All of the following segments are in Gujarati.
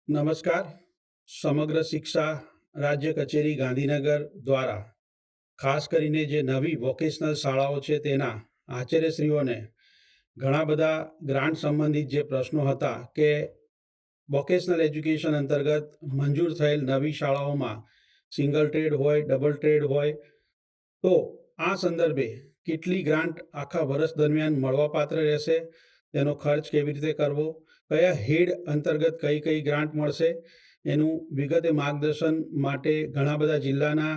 નમસ્કાર. સમગ્ર શિક્ષા રાજ્ય કચેરી ગાંધીનગર દ્વારા ખાસ કરીને જે નવી વોકેશનલ શાળાઓ છે તેના આચાર્યશ્રીઓને ઘણા બધા ગ્રાન્ટ સંબંધિત જે પ્રશ્નો હતા કે વોકેશનલ એજ્યુકેશન અંતર્ગત મંજૂર થયેલ નવી શાળાઓમાં સિંગલ ટ્રેડ હોય, ડબલ ટ્રેડ હોય, તો આ સંદર્ભે કેટલી ગ્રાન્ટ આખા વર્ષ દરમિયાન મળવાપાત્ર રહેશે, તેનો ખર્ચ કેવી રીતે કરવો, કયા હેડ અંતર્ગત કઈ કઈ ગ્રાન્ટ મળશે, એનું વિગતે માર્ગદર્શન માટે ઘણા બધા જિલ્લાના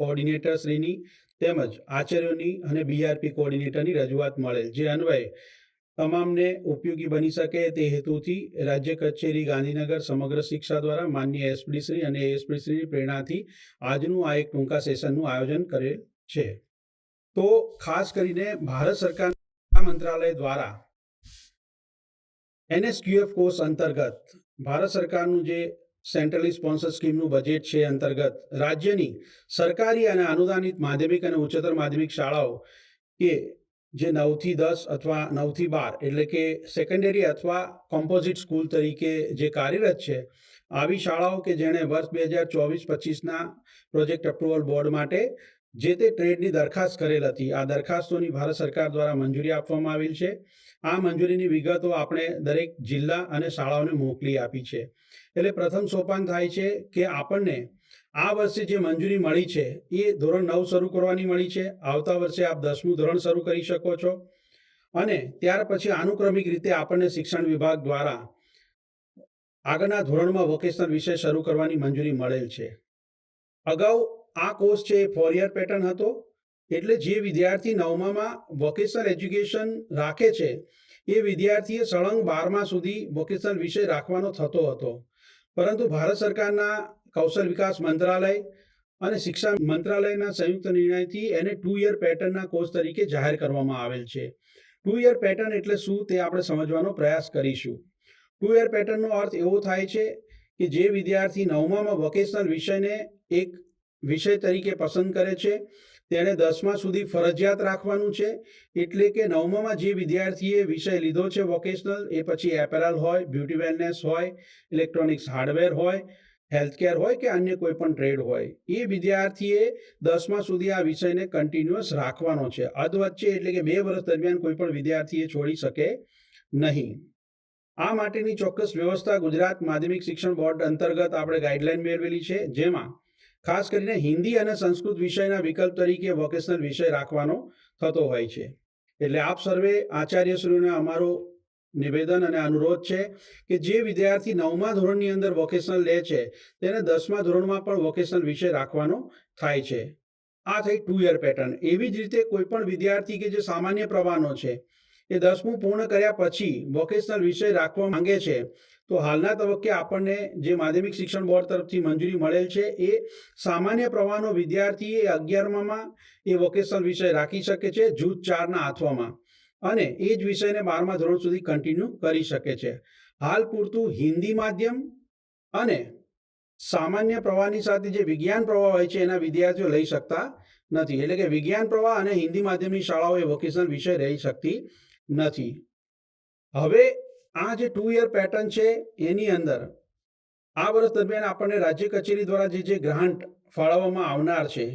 કોઓર્ડિનેટરશ્રીની તેમજ આચાર્યોની અને બીઆરપી કોઓર્ડિનેટરની રજૂઆત મળેલ, જે અન્વયે તમામને ઉપયોગી બની શકે તે હેતુથી રાજ્ય કચેરી ગાંધીનગર સમગ્ર શિક્ષા દ્વારા માનનીય એસપીશ્રી અને એએસપીશ્રીની પ્રેરણાથી આજનું આ એક ટૂંકા સેશનનું આયોજન કરેલ છે. તો ખાસ કરીને ભારત સરકારના મંત્રાલય દ્વારા એનએસક્યુએફ કોર્સ અંતર્ગત ભારત સરકારનું જે સેન્ટ્રલી સ્પોન્સર સ્કીમનું બજેટ છે અંતર્ગત રાજ્યની સરકારી અને અનુદાનિત માધ્યમિક અને ઉચ્ચતર માધ્યમિક શાળાઓ કે જે 9 થી 10 અથવા 9 થી 12 એટલે કે સેકન્ડરી અથવા કોમ્પોઝિટ સ્કૂલ તરીકે જે કાર્યરત છે, આવી શાળાઓ કે જેણે વર્ષ 2024-25ના પ્રોજેક્ટ અપ્રુવલ બોર્ડ માટે જે તે ટ્રેડની દરખાસ્ત કરેલ હતી, આ દરખાસ્તોની ભારત સરકાર દ્વારા મંજૂરી આપવામાં આવેલ છે. આ મંજૂરીની વિગતો આપણે દરેક જિલ્લા અને શાળાઓને મોકલી આપી છે. એટલે પ્રથમ સોપાન થાય છે કે આપણને આ વર્ષે જે મંજૂરી મળી છે એ ધોરણ 9 શરૂ કરવાની મળી છે. આવતા વર્ષે આપ 10મું ધોરણ શરૂ કરી શકો છો અને ત્યાર પછી આનુક્રમિક રીતે આપણને શિક્ષણ વિભાગ દ્વારા આગળના ધોરણમાં વોકેશનલ વિષય શરૂ કરવાની મંજૂરી મળેલ છે. અગાઉ આ કોર્સ છે એ 4 યર પેટર્ન હતો, એટલે જે વિદ્યાર્થી 9મામાં વોકેશનલ એજ્યુકેશન રાખે છે એ વિદ્યાર્થીએ સળંગ 12મા સુધી વોકેશનલ વિષય રાખવાનો થતો હતો, પરંતુ ભારત સરકારના કૌશલ વિકાસ મંત્રાલય અને શિક્ષા મંત્રાલયના સંયુક્ત નિર્ણયથી એને 2 યર પેટર્નના કોર્સ તરીકે જાહેર કરવામાં આવેલ છે. 2 યર પેટર્ન એટલે શું તે આપણે સમજવાનો પ્રયાસ કરીશું. 2 યર પેટર્નનો અર્થ એવો થાય છે કે જે વિદ્યાર્થી 9મામાં વોકેશનલ વિષયને એક વિષય તરીકે પસંદ કરે છે તેણે 10મા સુધી ફરજિયાત રાખવાનું છે. એટલે કે 9મામાં જે વિદ્યાર્થીએ વિષય લીધો છે વોકેશનલ, એ પછી એપેરલ હોય, બ્યુટી વેલનેસ હોય, ઇલેક્ટ્રોનિક્સ હાર્ડવેર હોય, હેલ્થકેર હોય કે અન્ય કોઈ પણ ટ્રેડ હોય, એ વિદ્યાર્થીએ 10મા સુધી આ વિષયને કન્ટિન્યુઅસ રાખવાનો છે. અધવચ્ચે એટલે કે 2 વર્ષ દરમિયાન કોઈ પણ વિદ્યાર્થીએ છોડી શકે નહીં. આ માટેની ચોક્કસ વ્યવસ્થા ગુજરાત માધ્યમિક શિક્ષણ બોર્ડ અંતર્ગત આપણે ગાઈડલાઈન મેળવેલી છે, જેમાં ખાસ કરીને હિન્દી અને સંસ્કૃત વિષયના વિકલ્પ તરીકે વોકેશનલ વિષય રાખવાનો થતો હોય છે. એટલે આપ સર્વે આચાર્યશ્રીઓને અમારો નિવેદન અને અનુરોધ છે કે જે વિદ્યાર્થી 9મા ધોરણની અંદર વોકેશનલ લે છે તેને 10મા ધોરણમાં પણ વોકેશનલ વિષય રાખવાનો થાય છે. આ થઈ 2 યર પેટર્ન. એવી જ રીતે કોઈ પણ વિદ્યાર્થી કે જે સામાન્ય પ્રવાહનો છે એ 10મું પૂર્ણ કર્યા પછી વોકેશનલ વિષય રાખવા માંગે છે, તો હાલના તબક્કે આપણને જે માધ્યમિક શિક્ષણ બોર્ડ તરફથી મંજૂરી મળેલ છે એ સામાન્ય પ્રવાહનો વિદ્યાર્થી એ 11મામાં એ વોકેશનલ વિષય રાખી શકે છે જૂથ 4ના આથવામાં, અને એ જ વિષયને 12મા ધોરણ સુધી કન્ટિન્યુ કરી શકે છે. હાલ પૂરતું હિન્દી માધ્યમ અને સામાન્ય પ્રવાહની સાથે જે વિજ્ઞાન પ્રવાહ હોય છે એના વિદ્યાર્થીઓ લઈ શકતા નથી. એટલે કે વિજ્ઞાન પ્રવાહ અને હિન્દી માધ્યમની શાળાઓ એ વોકેશનલ વિષય રહી શકતી નથી. હવે આ જે 2 યર પેટર્ન છે એની અંદર આ વર્ષ દરમિયાન આપણને રાજ્ય કચેરી દ્વારા જે ગ્રાન્ટ ફાળવવામાં આવનાર છે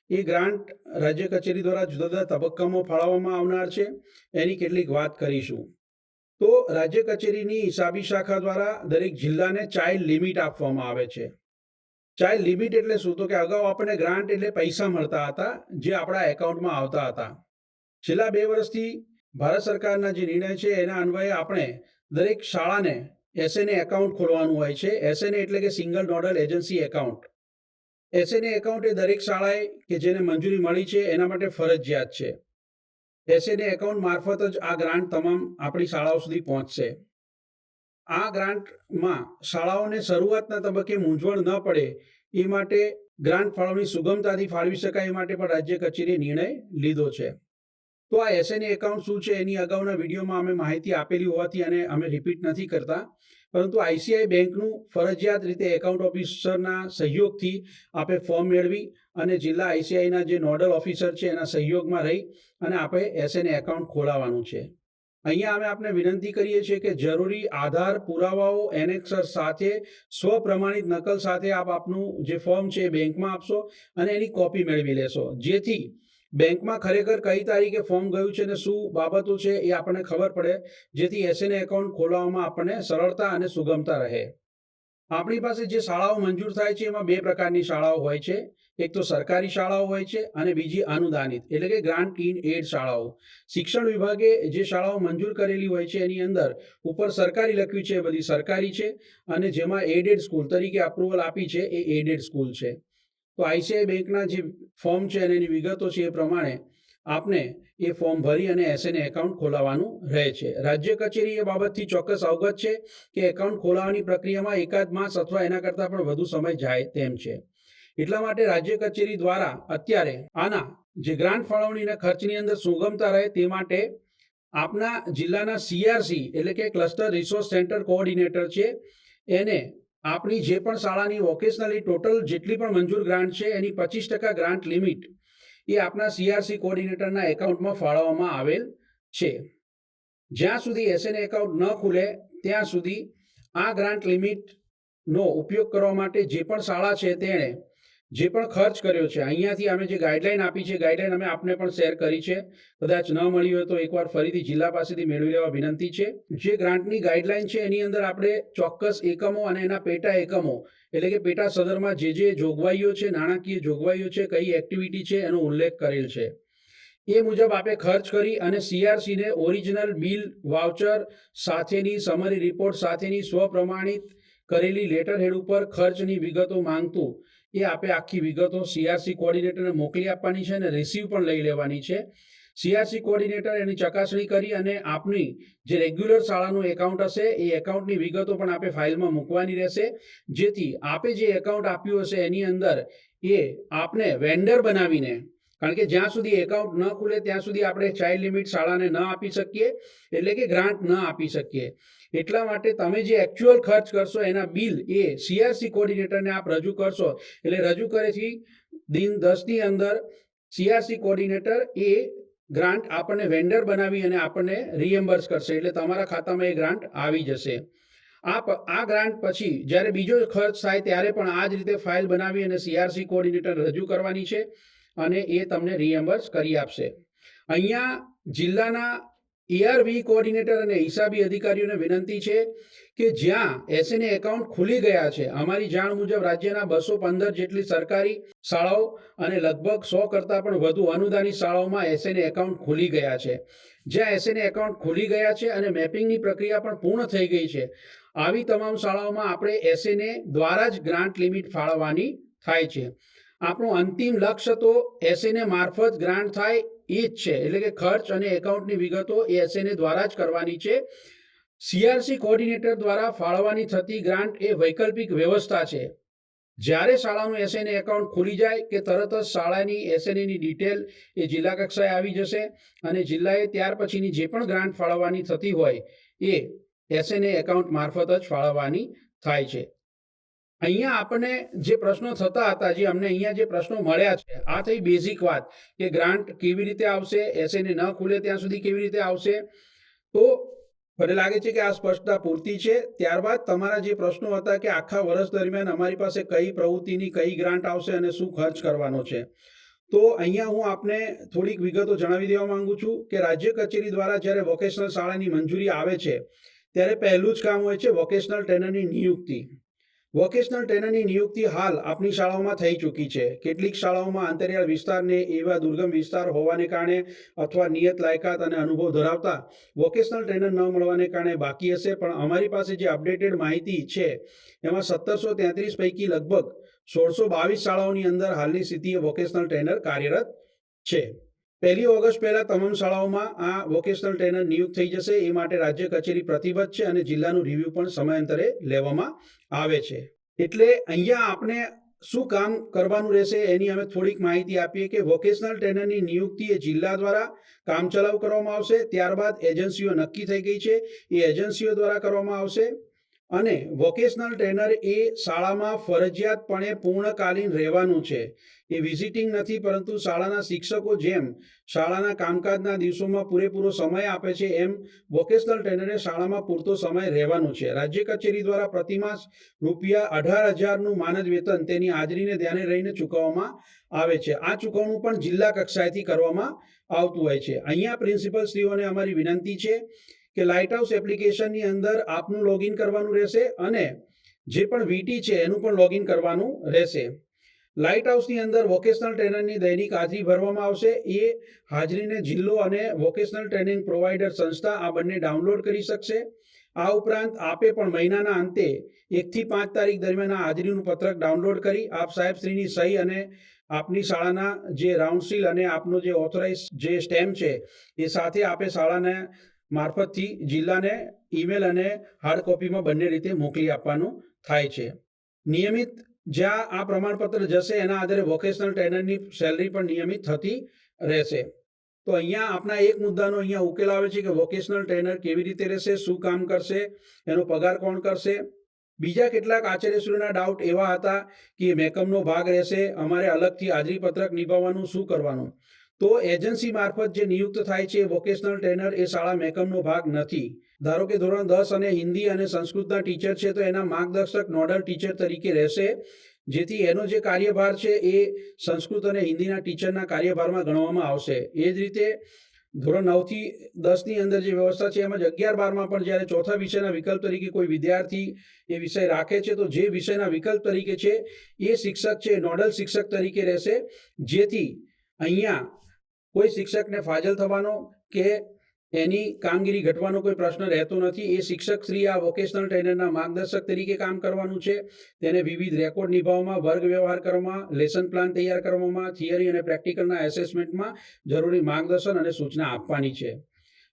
એ ગ્રાન્ટ રાજ્ય કચેરી દ્વારા જુદા જુદા તબક્કામાં ફાળવવામાં આવનાર છે, એની કેટલીક વાત કરીશું. તો રાજ્ય કચેરીની હિસાબી શાખા દ્વારા દરેક જિલ્લાને ચાઇલ્ડ લિમિટ આપવામાં આવે છે. ચાઇલ્ડ લિમિટ એટલે શું? તો કે અગાઉ આપણને ગ્રાન્ટ એટલે પૈસા મળતા હતા જે આપણા એકાઉન્ટમાં આવતા હતા. છેલ્લા 2 વર્ષથી ભારત સરકારના જે નિર્ણય છે એના અન્વયે આપણે દરેક શાળાને એસએનએ એકાઉન્ટ ખોલવાનું હોય છે. એસએનએ એટલે કે single nodal agency account. SNA account એ દરેક શાળાએ કે જેને મંજૂરી મળી છે એના માટે ફરજિયાત છે. એસએનએ એકાઉન્ટ મારફત જ આ ગ્રાન્ટ તમામ આપણી શાળાઓ સુધી પહોંચશે. આ ગ્રાન્ટમાં શાળાઓને શરૂઆતના તબક્કે મૂંઝવણ ન પડે એ માટે ગ્રાન્ટ ફાળવણી સુગમતાથી ફાળવી શકાય એ માટે પણ રાજ્ય કચેરીએ નિર્ણય લીધો છે. તો આ એસએનએ એકાઉન્ટ શું છે એની અગાઉના વિડીયોમાં અમે માહિતી આપેલી હોવાથી અને અમે રિપીટ નથી કરતા, પરંતુ આઈસીઆઈ બેંકનું ફરજિયાત રીતે એકાઉન્ટ ઓફિસરના સહયોગથી આપે ફોર્મ મેળવી અને જિલ્લા આઈસીઆઈના જે નોડલ ઓફિસર છે એના સહયોગમાં રહી અને આપણે એસએનએ એકાઉન્ટ ખોલાવવાનું છે. અહીંયા અમે આપને વિનંતી કરીએ છીએ કે જરૂરી આધાર પુરાવાઓ એનેક્સર સાથે સ્વપ્રમાણિત નકલ સાથે આપ આપનું જે ફોર્મ છે એ બેંકમાં આપશો અને એની કોપી મેળવી લેશો, જેથી બેંકમાં ખરેખર કઈ તારીખે ફોર્મ ગયું છે અને શું બાબતો છે એ આપણને ખબર પડે, જેથી એસએનએ એકાઉન્ટ ખોલાવવામાં આપણને સરળતા અને સુગમતા રહે. આપણી પાસે જે શાળાઓ મંજૂર થાય છે એમાં બે પ્રકારની શાળાઓ હોય છે. એક તો સરકારી શાળાઓ હોય છે અને બીજી અનુદાનિત એટલે કે ગ્રાન્ટ ઇન એડ શાળાઓ. શિક્ષણ વિભાગે જે શાળાઓ મંજૂર કરેલી હોય છે એની અંદર ઉપર સરકારી લખ્યું છે એ બધી સરકારી છે અને જેમાં એડેડ સ્કૂલ તરીકે અપ્રુવલ આપી છે એ એડેડ સ્કૂલ છે. તો આઈસીઆઈ બેંકના જે ફોર્મ છે અને એની વિગતો છે એ પ્રમાણે આપને એ ફોર્મ ભરી અને એસએનએ એકાઉન્ટ ખોલાવવાનું રહે છે. રાજ્ય કચેરી એ બાબતથી ચોક્કસ અવગત છે કે એકાઉન્ટ ખોલાવવાની પ્રક્રિયામાં એકાદ માસ અથવા એના કરતાં પણ વધુ સમય જાય તેમ છે. એટલા માટે રાજ્ય કચેરી દ્વારા અત્યારે આના જે ગ્રાન્ટ ફાળવણીના ખર્ચની અંદર સુગમતા રહે તે માટે આપના જિલ્લાના સીઆરસી એટલે કે ક્લસ્ટર રિસોર્સ સેન્ટર કોઓર્ડિનેટર છે એને આપણી જે પણ શાળાની વોકેશનલી ટોટલ જેટલી પણ મંજૂર ગ્રાન્ટ છે એની 25% ગ્રાન્ટ લિમિટ એ આપના સીઆરસી કોઓર્ડિનેટરના એકાઉન્ટમાં ફાળવવામાં આવેલ છે. જ્યાં સુધી એસએનએ એકાઉન્ટ ન ખુલે ત્યાં સુધી આ ગ્રાન્ટ લિમિટનો ઉપયોગ કરવા માટે જે પણ શાળા છે તેણે જે પણ ખર્ચ કર્યો છે, અહીંયાથી અમે જે ગાઈડલાઈન આપી છે ગાઈડલાઈન અમે આપને પણ શેર કરી છે, કદાચ ન મળી હોય તો એકવાર ફરીથી જિલ્લા પાસેથી મેળવી લેવા વિનંતી છે. જે ગ્રાન્ટની ગાઈડલાઈન છે એની અંદર આપણે ચોક્કસ એકમો અને એના પેટા એકમો એટલે કે પેટા સદરમાં જે જોગવાઈઓ છે, નાણાકીય જોગવાઈઓ છે, કઈ એક્ટિવિટી છે એનો ઉલ્લેખ કરેલ છે. એ મુજબ આપણે ખર્ચ કરી અને સીઆરસીને ઓરિજિનલ બિલ વાઉચર સાથેની સમરી રિપોર્ટ સાથેની સ્વપ્રમાણિત કરેલી લેટર હેડ ઉપર ખર્ચની વિગતો માંગતું એ આપણે આખી વિગતો સીઆરસી કોઓર્ડિનેટરને મોકલી આપવાની છે અને રિસીવ પણ લઈ લેવાની છે. સીઆરસી કોઓર્ડિનેટર એની ચકાસણી કરી અને આપની જે રેગ્યુલર શાળાનું એકાઉન્ટ હશે એ એકાઉન્ટની વિગતો પણ આપણે ફાઇલમાં મૂકવાની રહેશે, જેથી આપે જે એકાઉન્ટ આપ્યું હશે એની અંદર એ આપને વેન્ડર બનાવીને, કારણ કે જ્યાં સુધી એકાઉન્ટ ન ખુલે ત્યાં સુધી આપણે ચાઇલ્ડ લિમિટ શાળાને ન આપી શકીએ એટલે કે ગ્રાન્ટ ન આપી શકીએ. એટલા માટે તમે જે એકચ્યુઅલ ખર્ચ કરશો એના બિલ એ સીઆરસી કોઓર્ડિનેટરને આપ રજૂ કરશો એટલે રજૂ કરેથી દિન 10ની અંદર સીઆરસી કોઓર્ડિનેટર એ ગ્રાન્ટ આપણને વેન્ડર બનાવી અને આપણને રીએમ્બર્સ કરશે એટલે તમારા ખાતામાં એ ગ્રાન્ટ આવી જશે. આ ગ્રાન્ટ પછી જ્યારે બીજો ખર્ચ થાય ત્યારે પણ આ જ રીતે ફાઇલ બનાવી અને સીઆરસી કોઓર્ડિનેટર રજૂ કરવાની છે અને એ તમને રીએમ્બર્સ કરી આપશે. અહીંયા જિલ્લાના એઆરવી કોઓર્ડિનેટર અને હિસાબી અધિકારીઓને વિનંતી છે કે જ્યાં એસએનએ એકાઉન્ટ ખુલી ગયા છે, અમારી જાણ મુજબ રાજ્યના 215 જેટલી સરકારી શાળાઓ અને લગભગ 100 કરતાં પણ વધુ અનુદાનિત શાળાઓમાં એસએનએ એકાઉન્ટ ખુલી ગયા છે. જ્યાં એસએનએ એકાઉન્ટ ખુલી ગયા છે અને મેપિંગની પ્રક્રિયા પણ પૂર્ણ થઈ ગઈ છે, આવી તમામ શાળાઓમાં આપણે એસએનએ દ્વારા જ ગ્રાન્ટ લિમિટ ફાળવવાની થાય છે. આપણું અંતિમ લક્ષ્ય તો એસએનએ મારફત ગ્રાન્ટ થાય એ જ છે, એટલે કે ખર્ચ અને એકાઉન્ટની વિગતો એ એસએનએ દ્વારા જ કરવાની છે. સીઆરસી કોઓર્ડિનેટર દ્વારા ફાળવવાની થતી ગ્રાન્ટ એ વૈકલ્પિક વ્યવસ્થા છે. જ્યારે શાળાનું એસએનએ એકાઉન્ટ ખુલી જાય કે તરત જ શાળાની એસએનએની ડિટેલ એ જિલ્લા કક્ષાએ આવી જશે અને જિલ્લાએ ત્યાર પછીની જે પણ ગ્રાન્ટ ફાળવવાની થતી હોય એ એસએનએ એકાઉન્ટ મારફત જ ફાળવવાની થાય છે. અહીંયા આપણને જે પ્રશ્નો થતા હતા, જે અમને અહીંયા જે પ્રશ્નો મળ્યા છે, આ થઈ બેઝિક વાત કે ગ્રાન્ટ કેવી રીતે આવશે, એસએનએ ન ખુલે ત્યાં સુધી કેવી રીતે આવશે. તો મને લાગે છે કે આ સ્પષ્ટતા પૂરતી છે. ત્યારબાદ તમારા જે પ્રશ્નો હતા કે આખા વર્ષ દરમિયાન અમારી પાસે કઈ પ્રવૃત્તિની કઈ ગ્રાન્ટ આવશે અને શું ખર્ચ કરવાનો છે, તો અહીંયા હું આપને થોડીક વિગતો જણાવી દેવા માંગુ છું કે રાજ્ય કચેરી દ્વારા જ્યારે વોકેશનલ શાળાની મંજૂરી આવે છે ત્યારે પહેલું જ કામ હોય છે વોકેશનલ ટ્રેનરની નિયુક્તિ. વોકેશનલ ટ્રેનરની નિયુક્તિ હાલ આપણી શાળાઓમાં થઈ ચૂકી છે. કેટલીક શાળાઓમાં આંતરિયાળ વિસ્તારને એવા દુર્ગમ વિસ્તાર હોવાને કારણે અથવા નિયત લાયકાત અને અનુભવ ધરાવતા વોકેશનલ ટ્રેનર ન મળવાને કારણે બાકી હશે, પણ અમારી પાસે જે અપડેટેડ માહિતી છે એમાં 1733 પૈકી લગભગ 1622 શાળાઓની અંદર હાલની સ્થિતિએ વોકેશનલ ટ્રેનર કાર્યરત છે. 1 ઓગસ્ટ પહેલા તમામ શાળાઓમાં આ વોકેશનલ ટ્રેનર નિયુક્ત થઈ જશે. એ માટે રાજ્ય કચેરી પ્રતિબદ્ધ છે અને જિલ્લાનું રિવ્યુ પણ સમયાંતરે લેવામાં આવે છે. એટલે અહીંયા આપણે શું કામ કરવાનું રહેશે એની અમે થોડીક માહિતી આપીએ કે વોકેશનલ ટ્રેનરની નિયુક્તિ એ જિલ્લા દ્વારા કામચલાઉ કરવામાં આવશે. ત્યારબાદ એજન્સીઓ નક્કી થઈ ગઈ છે, એ એજન્સીઓ દ્વારા કરવામાં આવશે અને વોકેશનલ ટ્રેનર એ શાળામાં ફરજિયાતપણે પૂર્ણકાલીન રહેવાનું છે. એ વિઝિટિંગ નથી, પરંતુ શાળાના શિક્ષકો જેમ શાળાના કામકાજના દિવસોમાં પૂરેપૂરો સમય આપે છે એમ વોકેશનલ ટ્રેનરે શાળામાં પૂરતો સમય રહેવાનું છે. રાજ્ય કચેરી દ્વારા પ્રતિમાસ ₹18,000નું માનદ વેતન તેની હાજરીને ધ્યાને રહીને ચૂકવવામાં આવે છે. આ ચૂકવણું પણ જિલ્લા કક્ષાએથી કરવામાં આવતું હોય છે. અહીંયા પ્રિન્સિપલ શ્રીઓને અમારી વિનંતી છે કે લાઇટ હાઉસ એપ્લિકેશનની અંદર આપનું લોગિન કરવાનું રહેશે અને જે પણ વીટી છે એનું પણ લોગિન કરવાનું રહેશે. લાઇટ હાઉસની અંદર વોકેશનલ ટ્રેનરની દૈનિક હાજરી ભરવામાં આવશે. એ હાજરીને જિલ્લો અને વોકેશનલ ટ્રેનિંગ પ્રોવાઈડર સંસ્થા આ બંને ડાઉનલોડ કરી શકશે. આ ઉપરાંત આપે પણ મહિનાના અંતે 1 થી 5 તારીખ દરમિયાન આ હાજરીનું પત્રક ડાઉનલોડ કરી આપ સાહેબશ્રીની સહી અને આપની શાળાના જે રાઉન્ડસીલ અને આપનો જે ઓથોરાઇઝ જે સ્ટેમ્પ છે એ સાથે આપે શાળાને મારફતથી જિલ્લાને ઈમેલ અને હાર્ડ કોપીમાં બંને રીતે મોકલી આપવાનું થાય છે. નિયમિત જ્યાં આ પ્રમાણપત્ર જશે એના આધારે વોકેશનલ ટ્રેનરની સેલરી પણ નિયમિત થતી રહેશે. તો અહીંયા આપના એક મુદ્દાનો અહીંયા ઉકેલ આવે છે કે વોકેશનલ ટ્રેનર કેવી રીતે રહેશે, શું કામ કરશે, એનો પગાર કોણ કરશે. બીજા કેટલાક આચાર્યશ્રીઓના ડાઉટ એવા હતા કે મહેકમનો ભાગ રહેશે, અમારે અલગથી હાજરી પત્રક નિભાવવાનું, શું કરવાનું. તો એજન્સી મારફત જે નિયુક્ત થાય છે વોકેશનલ ટ્રેનર એ શાળા મહેકમનો ભાગ નથી. ધારો કે ધોરણ 10 અને હિન્દી અને સંસ્કૃતના ટીચર છે તો એના માર્ગદર્શક નોડલ ટીચર તરીકે રહેશે, જેથી એનો જે કાર્યભાર છે એ સંસ્કૃત અને હિન્દીના ટીચરના કાર્યભારમાં ગણવામાં આવશે. એ જ રીતે ધોરણ 9 થી 10ની અંદર જે વ્યવસ્થા છે એમાં 11-12માં પણ જ્યારે ચોથા વિષયના વિકલ્પ તરીકે કોઈ વિદ્યાર્થી એ વિષય રાખે છે તો જે વિષયના વિકલ્પ તરીકે છે એ શિક્ષક છે નોડલ શિક્ષક તરીકે રહેશે, જેથી અહીંયા કોઈ શિક્ષકને ફાજલ થવાનો કે એની કામગીરી ઘટવાનો કોઈ પ્રશ્ન રહેતો નથી. એ શિક્ષક શ્રી આ વોકેશનલ ટ્રેનરના માર્ગદર્શક તરીકે કામ કરવાનું છે. તેને વિવિધ રેકોર્ડ નિભાવવામાં, વર્ગ વ્યવહાર કરવામાં, લેસન પ્લાન તૈયાર કરવામાં, થિયરી અને પ્રેક્ટિકલના એસેસમેન્ટમાં જરૂરી માર્ગદર્શન અને સૂચના આપવાની છે.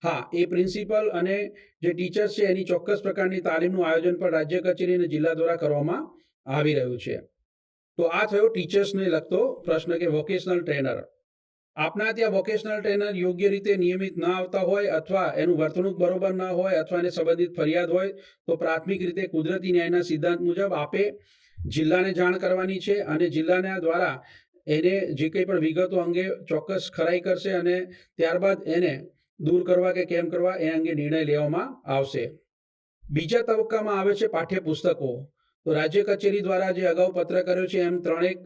હા, એ પ્રિન્સિપલ અને જે ટીચર્સ છે એની ચોક્કસ પ્રકારની તાલીમનું આયોજન પણ રાજ્ય કચેરી અને જિલ્લા દ્વારા કરવામાં આવી રહ્યું છે. તો આ થયો ટીચર્સને લગતો પ્રશ્ન કે વોકેશનલ ટ્રેનર. આપના ત્યાં વોકેશનલ ટ્રેનર યોગ્ય રીતે નિયમિત ન આવતા હોય અથવા એનું વર્તણૂક બરોબર ન હોય અથવા એને સંબંધિત ફરિયાદ હોય તો પ્રાથમિક રીતે કુદરતી ન્યાયના સિદ્ધાંત મુજબ આપે જિલ્લાને જાણ કરવાની છે અને જિલ્લાના દ્વારા એને જે કંઈ પણ વિગતો અંગે ચોક્કસ ખરાઈ કરશે અને ત્યારબાદ એને દૂર કરવા કે કેમ કરવા એ અંગે નિર્ણય લેવામાં આવશે. બીજા તબક્કામાં આવે છે પાઠ્યપુસ્તકો. તો રાજ્ય કચેરી દ્વારા જે અગાઉ પત્ર કર્યો છે એમ 3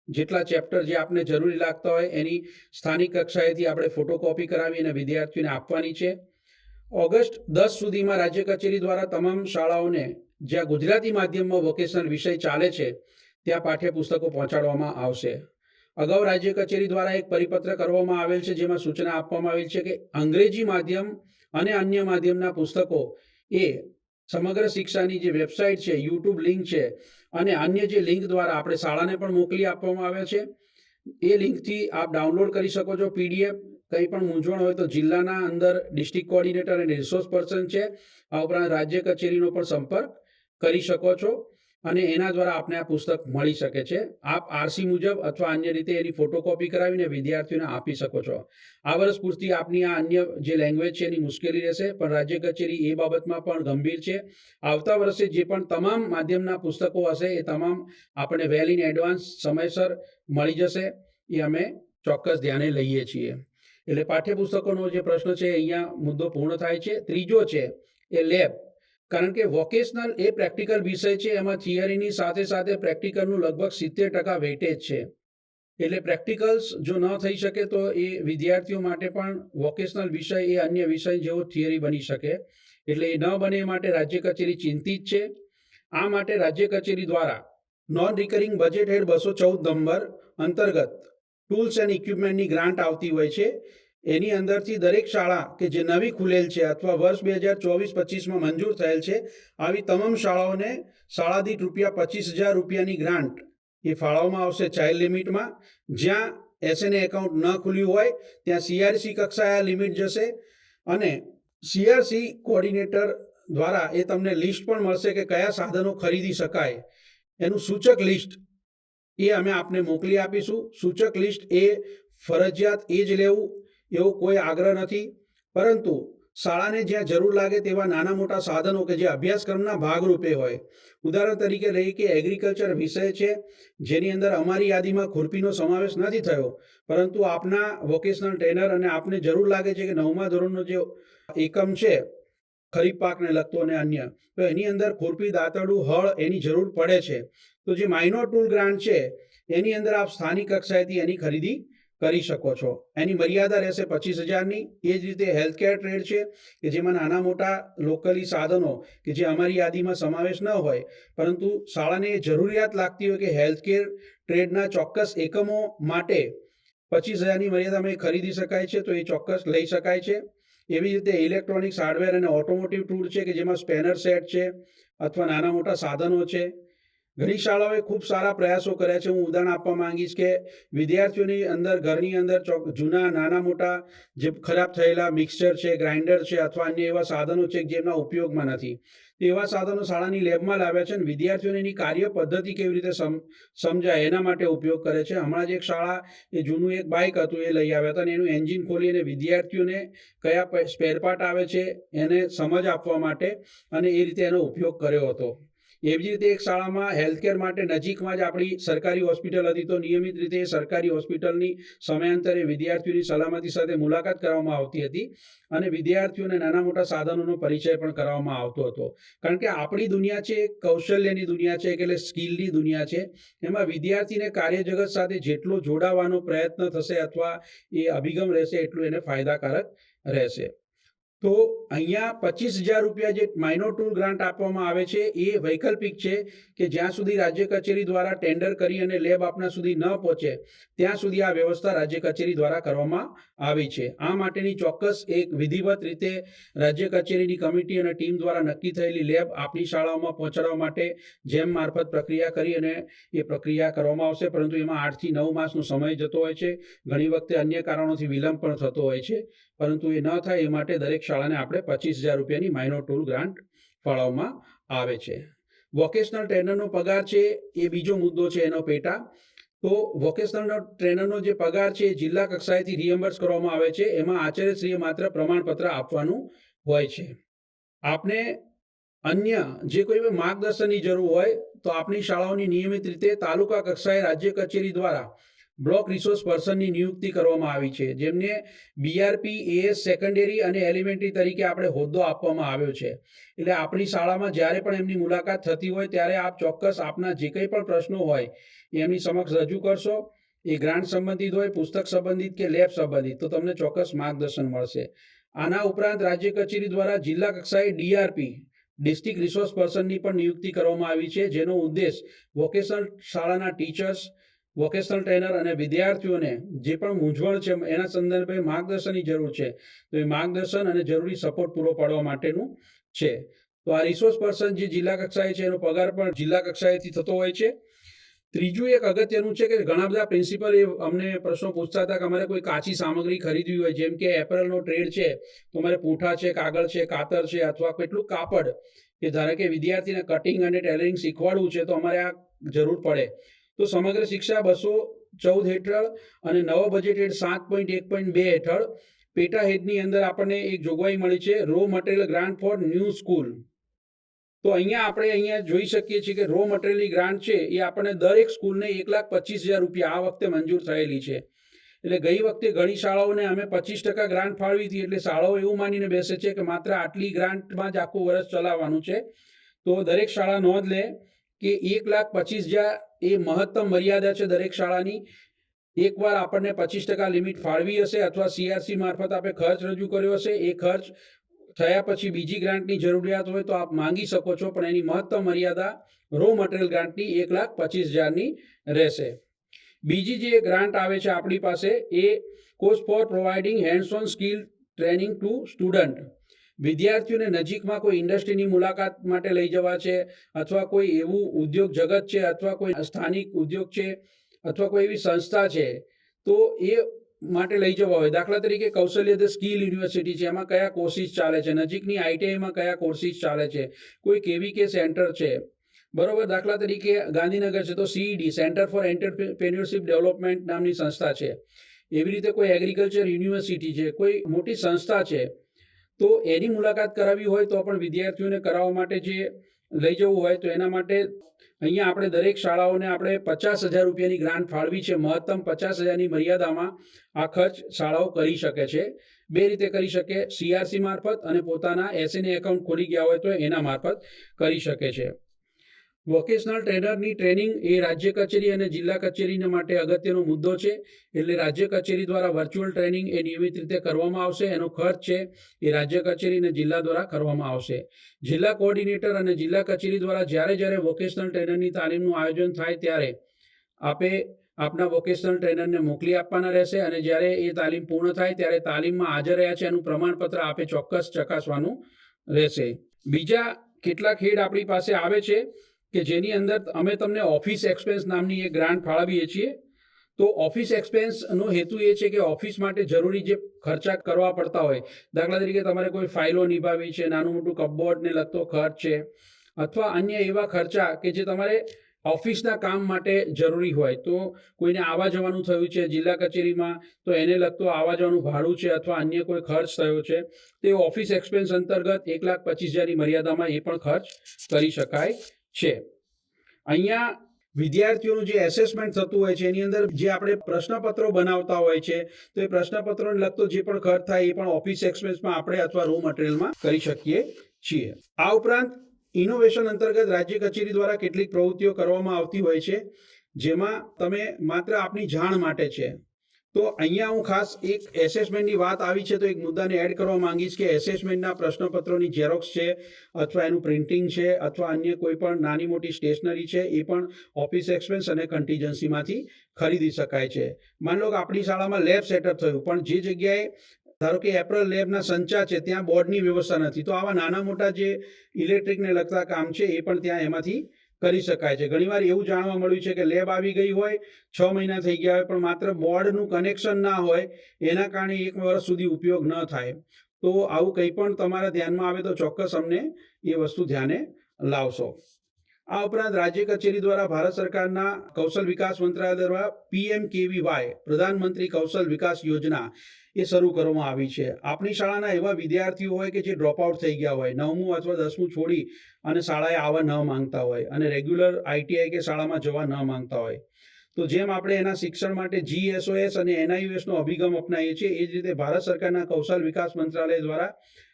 જેટલા ચેપ્ટર જે આપને જરૂરી લાગતા હોય એની સ્થાનિક કક્ષાએથી આપણે ફોટોકોપી કરાવી અને વિદ્યાર્થીઓને આપવાની છે. ઓગસ્ટ 10 સુધીમાં રાજ્ય કચેરી દ્વારા તમામ શાળાઓને જ્યાં ગુજરાતી માધ્યમમાં વોકેશનલ વિષય ચાલે છે ત્યાં પાઠ્યપુસ્તકો પહોંચાડવામાં આવશે. અગાઉ રાજ્ય કચેરી દ્વારા એક પરિપત્ર કરવામાં આવેલ છે જેમાં સૂચના આપવામાં આવેલ છે કે અંગ્રેજી માધ્યમ અને અન્ય માધ્યમના પુસ્તકો એ સમગ્ર શિક્ષાની જે વેબસાઇટ છે, યુટ્યુબ લિંક છે અને અન્ય જે લિંક દ્વારા આપણે શાળાને પણ મોકલી આપવામાં આવે છે એ લિંકથી આપ ડાઉનલોડ કરી શકો છો PDF. કંઈ પણ મૂંઝવણ હોય તો જિલ્લાના અંદર ડિસ્ટ્રિક્ટ કોઓર્ડિનેટર અને રિસોર્સ પર્સન છે, આ ઉપરાંત રાજ્ય કચેરીનો પણ સંપર્ક કરી શકો છો અને એના દ્વારા આપને આ પુસ્તક મળી શકે છે. આપ RC મુજબ અથવા અન્ય રીતે એની ફોટોકોપી કરાવીને વિદ્યાર્થીઓને આપી શકો છો. આ વર્ષ પૂરતી આપની આ અન્ય જે લેંગ્વેજ છે એની મુશ્કેલી રહેશે, પણ રાજ્ય કચેરી એ બાબતમાં પણ ગંભીર છે. આવતા વર્ષે જે પણ તમામ માધ્યમના પુસ્તકો હશે એ તમામ આપણે વેલ ઇન એડવાન્સ સમયસર મળી જશે એ અમે ચોક્કસ ધ્યાને લઈએ છીએ. એટલે પાઠ્યપુસ્તકોનો જે પ્રશ્ન છે અહીંયા મુદ્દો પૂર્ણ થાય છે. ત્રીજો છે એ લેબ. કારણ કે વોકેશનલ એ પ્રેક્ટિકલ વિષય છે, એમાં થિયરીની સાથે સાથે પ્રેક્ટિકલનું લગભગ 70% વેઇટેજ છે. એટલે પ્રેક્ટિકલ્સ જો ન થઈ શકે તો એ વિદ્યાર્થીઓ માટે પણ વોકેશનલ વિષય એ અન્ય વિષય જેવો થિયરી બની શકે. એટલે એ ન બને એ માટે રાજ્ય કચેરી ચિંતિત છે. આ માટે રાજ્ય કચેરી દ્વારા નોન રિકરિંગ બજેટ હેડ 214 નંબર અંતર્ગત ટૂલ્સ એન્ડ ઇક્વિપમેન્ટની ગ્રાન્ટ આવતી હોય છે. એની અંદરથી દરેક શાળા કે જે નવી ખુલેલ છે અથવા વર્ષ 2024-25માં મંજૂર થયેલ છે આવી તમામ શાળાઓને શાળા દીઠ ₹25,000ની ગ્રાન્ટ એ ફાળવવામાં આવશે ચાઇલ્ડ લિમિટમાં. જ્યાં SNA એકાઉન્ટ ન ખુલ્યું હોય ત્યાં CRC કક્ષાએ આ લિમિટ જશે અને CRC કોઓર્ડિનેટર દ્વારા એ તમને લિસ્ટ પણ મળશે કે કયા સાધનો ખરીદી શકાય. એનું સૂચક લિસ્ટ એ અમે આપને મોકલી આપીશું. સૂચક લિસ્ટ એ ફરજિયાત એ જ લેવું એવો કોઈ આગ્રહ નથી, પરંતુ શાળાને જ્યાં જરૂર લાગે તેવા નાના મોટા સાધનો કે જે અભ્યાસક્રમના ભાગરૂપે હોય. ઉદાહરણ તરીકે લઈએ કે એગ્રીકલ્ચર વિષય છે, જેની અંદર અમારી યાદીમાં ખુરપીનો સમાવેશ નથી થયો, પરંતુ આપના વોકેશનલ ટ્રેનર અને આપને જરૂર લાગે છે કે 9મા ધોરણનો જે એકમ છે ખરીફ પાકને લગતો અને અન્ય, તો એની અંદર ખુરપી, દાંતરડું, હળ એની જરૂર પડે છે. તો જે માઇનોર ટૂલ ગ્રાન્ટ છે એની અંદર આપ સ્થાનિક કક્ષાએથી એની ખરીદી કરી શકો છો. એની મર્યાદા રહેશે 25,000ની. એ જ રીતે હેલ્થકેર ટ્રેડ છે કે જેમાં નાના મોટા લોકલી સાધનો કે જે અમારી યાદીમાં સમાવેશ ન હોય, પરંતુ શાળાને જરૂરિયાત લાગતી હોય કે હેલ્થકેર ટ્રેડના ચોક્કસ એકમો માટે 25,000ની મર્યાદામાં ખરીદી શકાય છે, તો એ ચોક્કસ લઈ શકાય છે. એવી રીતે ઇલેક્ટ્રોનિક્સ, હાર્ડવેર અને ઓટોમોટિવ ટૂલ છે કે જેમાં સ્પેનર સેટ છે અથવા નાના મોટા સાધનો છે. ઘણી શાળાઓએ ખૂબ સારા પ્રયાસો કર્યા છે. હું ઉદાહરણ આપવા માંગીશ કે વિદ્યાર્થીઓની અંદર ઘરની અંદર જૂના નાના મોટા જે ખરાબ થયેલા મિક્સચર છે, ગ્રાઇન્ડર છે અથવા અન્ય એવા સાધનો છે જેમના ઉપયોગમાં નથી, એવા સાધનો શાળાની લેબમાં લાવ્યા છે અને વિદ્યાર્થીઓને એની કાર્ય પદ્ધતિ કેવી રીતે સમજાય એના માટે ઉપયોગ કરે છે. હમણાં જ એક શાળા એ જૂનું એક બાઇક હતું એ લઈ આવ્યા હતા અને એનું એન્જિન ખોલી અને વિદ્યાર્થીઓને કયા સ્પેરપાર્ટ આવે છે એને સમજ આપવા માટે અને એ રીતે એનો ઉપયોગ કર્યો હતો. એવી જ રીતે એક શાળામાં હેલ્થકેર માટે નજીકમાં જ આપણી સરકારી હોસ્પિટલ હતી, તો નિયમિત રીતે સરકારી હોસ્પિટલની સમયાંતરે વિદ્યાર્થીઓની સલામતી સાથે મુલાકાત કરવામાં આવતી હતી અને વિદ્યાર્થીઓને નાના મોટા સાધનોનો પરિચય પણ કરવામાં આવતો હતો. કારણ કે આપણી દુનિયા છે કૌશલ્યની દુનિયા છે, એટલે સ્કિલની દુનિયા છે. એમાં વિદ્યાર્થીને કાર્યજગત સાથે જેટલો જોડાવાનો પ્રયત્ન થશે અથવા એ અભિગમ રહેશે એટલું એને ફાયદાકારક રહેશે. તો અહીંયા 25,000 રૂપિયા જે માઇનોર ટૂલ ગ્રાન્ટ આપવામાં આવે છે એ વૈકલ્પિક છે કે જ્યાં સુધી રાજ્ય કચેરી દ્વારા ટેન્ડર કરી અને લેબ આપના સુધી ન પહોંચે ત્યાં સુધી આ વ્યવસ્થા રાજ્ય કચેરી દ્વારા કરવામાં આવી છે. આ માટેની ચોક્કસ એક વિધિવત રીતે રાજ્ય કચેરીની કમિટી અને ટીમ દ્વારા નક્કી થયેલી લેબ આપની શાળાઓમાં પહોંચાડવા માટે જેમ મારફત પ્રક્રિયા કરી અને એ પ્રક્રિયા કરવામાં આવશે, પરંતુ એમાં 8 થી 9 માસનો સમય જતો હોય છે. ઘણી વખતે અન્ય કારણોથી વિલંબ પણ થતો હોય છે, પરંતુ એ ન થાય એ માટે દરેક શાળાને આપણે 25,000 રૂપિયાની માઇનોર ટૂલ ગ્રાન્ટ ફાળવવામાં આવે છે. વોકેશનલ ટ્રેનરનો પગાર છે એ બીજો મુદ્દો છે એનો પેટા. તો વોકેશનલ ટ્રેનરનો જે પગાર છે એ જિલ્લા કક્ષાએથી રિએમ્બર્સ કરવામાં આવે છે. એમાં આચાર્યશ્રીએ માત્ર પ્રમાણપત્ર આપવાનું હોય છે. આપને અન્ય જે કોઈ માર્ગદર્શનની જરૂર હોય તો આપણી શાળાઓની નિયમિત રીતે તાલુકા કક્ષાએ રાજ્ય કચેરી દ્વારા બ્લોક રિસોર્સ પર્સનની નિયુક્તિ કરવામાં આવી છે, જેમને બીઆરપી, એએસ સેકન્ડરી અને એલિમેન્ટરી તરીકે આપણે હોદ્દો આપવામાં આવ્યો છે. એટલે આપણી શાળામાં જ્યારે પણ એમની મુલાકાત થતી હોય ત્યારે આપ ચોક્કસ આપના જે કંઈ પણ પ્રશ્નો હોય એ એમની સમક્ષ રજૂ કરશો. એ ગ્રાન્ટ સંબંધિત હોય, પુસ્તક સંબંધિત કે લેબ સંબંધિત, તો તમને ચોક્કસ માર્ગદર્શન મળશે. આના ઉપરાંત રાજ્ય કચેરી દ્વારા જિલ્લા કક્ષાએ ડીઆરપી, ડિસ્ટ્રિક્ટ રિસોર્સ પર્સનની પણ નિયુક્તિ કરવામાં આવી છે, જેનો ઉદ્દેશ વોકેશનલ શાળાના ટીચર્સ, વોકેશનલ ટ્રેનર અને વિદ્યાર્થીઓને જે પણ મૂંઝવણ છે એના સંદર્ભે માર્ગદર્શનની જરૂર છે તો એ માર્ગદર્શન અને જરૂરી સપોર્ટ પૂરો પાડવા માટેનું છે. તો આ રિસોર્સ પર્સન જે જિલ્લા કક્ષાએ છે એનો પગાર પણ જિલ્લા કક્ષાએથી થતો હોય છે. ત્રીજું એક અગત્યનું છે કે ઘણા બધા પ્રિન્સિપલ અમને પ્રશ્નો પૂછતા હતા કે અમારે કોઈ કાચી સામગ્રી ખરીદવી હોય, જેમ કે એપરલનો ટ્રેડ છે તો અમારે પૂંઠા છે, કાગળ છે, કાતર છે અથવા કેટલું કાપડ, કે ધારો કે વિદ્યાર્થીને કટિંગ અને ટેલરિંગ શીખવાડવું છે તો અમારે આ જરૂર પડે. તો સમગ્ર શિક્ષા 214 હેઠળ અને નવો બજેટ હેઠ 7.1.2 હેઠળ પેટા હેડની અંદર આપણને એક જોગવાઈ મળી છે, raw material grant for new school. તો અહીંયા જોઈ શકીએ છીએ કે રો મટીરિયલની ગ્રાન્ટ છે એ આપણને દરેક સ્કૂલને 1,25,000 રૂપિયા આ વખતે મંજૂર થયેલી છે. એટલે ગઈ વખતે ઘણી શાળાઓને અમે 25% ગ્રાન્ટ ફાળવી હતી, એટલે શાળાઓ એવું માનીને બેસે છે કે માત્ર આટલી ગ્રાન્ટમાં જ આખું વર્ષ ચલાવવાનું છે. તો દરેક શાળા નોંધ લે કે 1,25,000 એ મહત્તમ મર્યાદા છે દરેક શાળાની. એકવાર આપણને 25% લિમિટ ફાળવી હશે અથવા સીઆરસી મારફત આપણે ખર્ચ રજૂ કર્યો હશે, એ ખર્ચ થયા પછી બીજી ગ્રાન્ટની જરૂરિયાત હોય તો આપ માંગી શકો છો, પણ એની મહત્તમ મર્યાદા રો મટીરિયલ ગ્રાન્ટની 1,25,000ની રહેશે. બીજી જે ગ્રાન્ટ આવે છે આપણી પાસે a cost for providing hands on skill training to student. વિદ્યાર્થીઓને નજીકમાં કોઈ ઇન્ડસ્ટ્રીની મુલાકાત માટે લઈ જવા છે અથવા કોઈ એવું ઉદ્યોગ જગત છે અથવા કોઈ સ્થાનિક ઉદ્યોગ છે અથવા કોઈ એવી સંસ્થા છે તો એ માટે લઈ જવા હોય. દાખલા તરીકે કૌશલ્ય ધ સ્કિલ યુનિવર્સિટી છે, એમાં કયા કોર્સિસ ચાલે છે, નજીકની આઈટીઆઈમાં કયા કોર્સિસ ચાલે છે, કોઈ કેવીકે સેન્ટર છે, બરોબર. દાખલા તરીકે ગાંધીનગર છે તો CED, centre for entrepreneurship development નામની સંસ્થા છે. એવી રીતે કોઈ એગ્રીકલ્ચર યુનિવર્સિટી છે, કોઈ મોટી સંસ્થા છે તો એની મુલાકાત કરાવવી હોય તો પણ વિદ્યાર્થીઓને કરાવવા માટે જે લઈ જવું હોય તો એના માટે અહીંયા આપણે દરેક શાળાઓને આપણે 50,000 રૂપિયાની ગ્રાન્ટ ફાળવી છે. મહત્તમ 50,000ની મર્યાદામાં આ ખર્ચ શાળાઓ કરી શકે છે. બે રીતે કરી શકે, CRC મારફત અને પોતાના SNA એકાઉન્ટ ખોલી ગયા હોય તો એના મારફત કરી શકે છે. વોકેશનલ ટ્રેનરની ટ્રેનિંગ એ રાજ્ય કચેરી અને જિલ્લા કચેરીને માટે અગત્યનો મુદ્દો છે. એટલે રાજ્ય કચેરી દ્વારા વર્ચ્યુઅલ ટ્રેનિંગ એ નિયમિત રીતે કરવામાં આવશે. એનો ખર્ચ છે એ રાજ્ય કચેરી અને જિલ્લા દ્વારા કરવામાં આવશે. જિલ્લા કોઓર્ડિનેટર અને જિલ્લા કચેરી દ્વારા જ્યારે વોકેશનલ ટ્રેનરની તાલીમનું આયોજન થાય ત્યારે આપે આપના વોકેશનલ ટ્રેનરને મોકલી આપવાના રહેશે અને જ્યારે એ તાલીમ પૂર્ણ થાય ત્યારે તાલીમમાં હાજર રહ્યા છે એનું પ્રમાણપત્ર આપે ચોક્કસ ચકાસવાનું રહેશે. બીજા કેટલાક હેડ આપણી પાસે આવે છે કે જેની અંદર અમે તમને ઓફિસ એક્સપેન્સ નામની એક ગ્રાન્ટ ફાળવીએ છીએ. તો ઓફિસ એક્સપેન્સનો હેતુ એ છે કે ઓફિસ માટે જરૂરી જે ખર્ચા કરવા પડતા હોય, દાખલા તરીકે તમારે કોઈ ફાઇલો નિભાવવી છે, નાનું મોટું કપબોર્ડને લગતો ખર્ચ છે, અથવા અન્ય એવા ખર્ચા કે જે તમારે ઓફિસના કામ માટે જરૂરી હોય. તો કોઈને આવવા જવાનું થયું છે જિલ્લા કચેરીમાં તો એને લગતો આવવા જવાનું ભાડું છે અથવા અન્ય કોઈ ખર્ચ થયો છે, તે ઓફિસ એક્સપેન્સ અંતર્ગત 1,25,000ની મર્યાદામાં એ પણ ખર્ચ કરી શકાય છે. અહીંયા વિદ્યાર્થીઓનું જે એસેસમેન્ટ થતું હોય છે એની અંદર જે આપણે પ્રશ્નપત્રો બનાવતા હોય છે તો એ પ્રશ્નપત્રોને લગતો જે પણ ખર્ચ થાય એ પણ ઓફિસ એક્સપેન્સમાં આપણે અથવા રો મટીરિયલમાં કરી શકીએ છીએ. આ ઉપરાંત ઇનોવેશન અંતર્ગત રાજ્ય કચેરી દ્વારા કેટલીક પ્રવૃત્તિઓ કરવામાં આવતી હોય છે જેમાં તમે માત્ર આપની જાણ માટે છે. તો અહીંયા હું ખાસ એક એસેસમેન્ટની વાત આવી છે તો એક મુદ્દાને એડ કરવા માંગીશ કે એસેસમેન્ટના પ્રશ્નપત્રોની ઝેરોક્સ છે અથવા એનું પ્રિન્ટિંગ છે અથવા અન્ય કોઈ પણ નાની મોટી સ્ટેશનરી છે એ પણ ઓફિસ એક્સપેન્સ અને કન્ટીજન્સીમાંથી ખરીદી શકાય છે. માની લો કે આપણી શાળામાં લેબ સેટઅપ થયું પણ જે જગ્યાએ ધારો કે એપ્રલ લેબના સંચા છે ત્યાં બોર્ડની વ્યવસ્થા નથી, તો આવા નાના મોટા જે ઇલેક્ટ્રિકને લગતા કામ છે એ પણ ત્યાં એમાંથી કરી શકાય છે. ઘણીવાર એવું જાણવા મળ્યું છે કે લેબ આવી ગઈ હોય, 6 મહિના થઈ ગયા હોય પણ માત્ર બોર્ડનું કનેક્શન ના હોય એના કારણે 1 વર્ષ સુધી ઉપયોગ ન થાય. તો આવું કંઈ પણ તમારા ધ્યાનમાં આવે તો ચોક્કસ અમને એ વસ્તુ ધ્યાને લાવશો. આ ઉપરાંત રાજ્ય કચેરી દ્વારા ભારત સરકારના કૌશલ વિકાસ મંત્રાલય દ્વારા PMKVY પ્રધાનમંત્રી કૌશલ વિકાસ યોજના એ શરૂ કરવામાં આવી છે. આપણી શાળાના એવા વિદ્યાર્થીઓ હોય કે જે ડ્રોપ આઉટ થઈ ગયા હોય, 9મું અથવા 10મું છોડી અને શાળાએ આવવા ન માંગતા હોય અને રેગ્યુલર ITI કે શાળામાં જવા ન માંગતા હોય, તો જેમ આપણે એના શિક્ષણ માટે GSOS અને NIOSનો અભિગમ અપનાવીએ છીએ એ જ રીતે ભારત સરકારના કૌશલ વિકાસ મંત્રાલય દ્વારા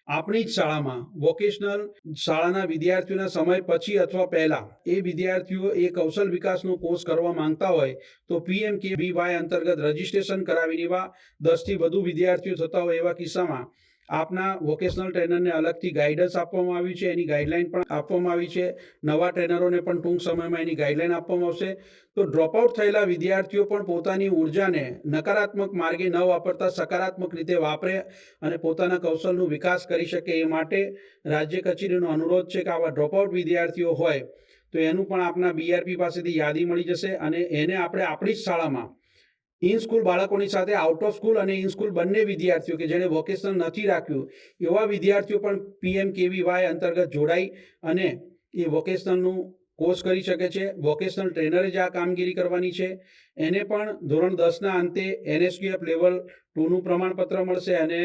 આપણી જ શાળામાં વોકેશનલ શાળાના વિદ્યાર્થીઓના સમય પછી અથવા પહેલા એ વિદ્યાર્થીઓ એ કૌશલ વિકાસનો કોર્સ કરવા માંગતા હોય તો PMKVY અંતર્ગત રજીસ્ટ્રેશન કરાવીને એવા 10થી વધુ વિદ્યાર્થીઓ થતા હોય એવા કિસ્સામાં આપના વોકેશનલ ટ્રેનરને અલગથી ગાઈડન્સ આપવામાં આવ્યું છે, એની ગાઈડલાઈન પણ આપવામાં આવી છે. નવા ટ્રેનરોને પણ ટૂંક સમયમાં એની ગાઈડલાઈન આપવામાં આવશે. તો ડ્રોપઆઉટ થયેલા વિદ્યાર્થીઓ પણ પોતાની ઉર્જાને નકારાત્મક માર્ગે ન વાપરતા સકારાત્મક રીતે વાપરે અને પોતાના કૌશલનો વિકાસ કરી શકે એ માટે રાજ્ય કચેરીનો અનુરોધ છે કે આવા ડ્રોપઆઉટ વિદ્યાર્થીઓ હોય તો એનું પણ આપના BRP પાસેથી યાદી મળી જશે અને એને આપણે આપણી જ શાળામાં ઇન સ્કૂલ બાળકોની સાથે આઉટ ઓફ સ્કૂલ અને ઇન સ્કૂલ બંને વિદ્યાર્થીઓ કે જેણે વોકેશનલ નથી રાખ્યું એવા વિદ્યાર્થીઓ પણ PMKVY અંતર્ગત જોડાઈ અને એ વોકેશનલનું કોર્સ કરી શકે છે. વોકેશનલ ટ્રેનરે જ આ કામગીરી કરવાની છે. એને પણ ધોરણ 10ના અંતે NSQF લેવલ 2નું પ્રમાણપત્ર મળશે અને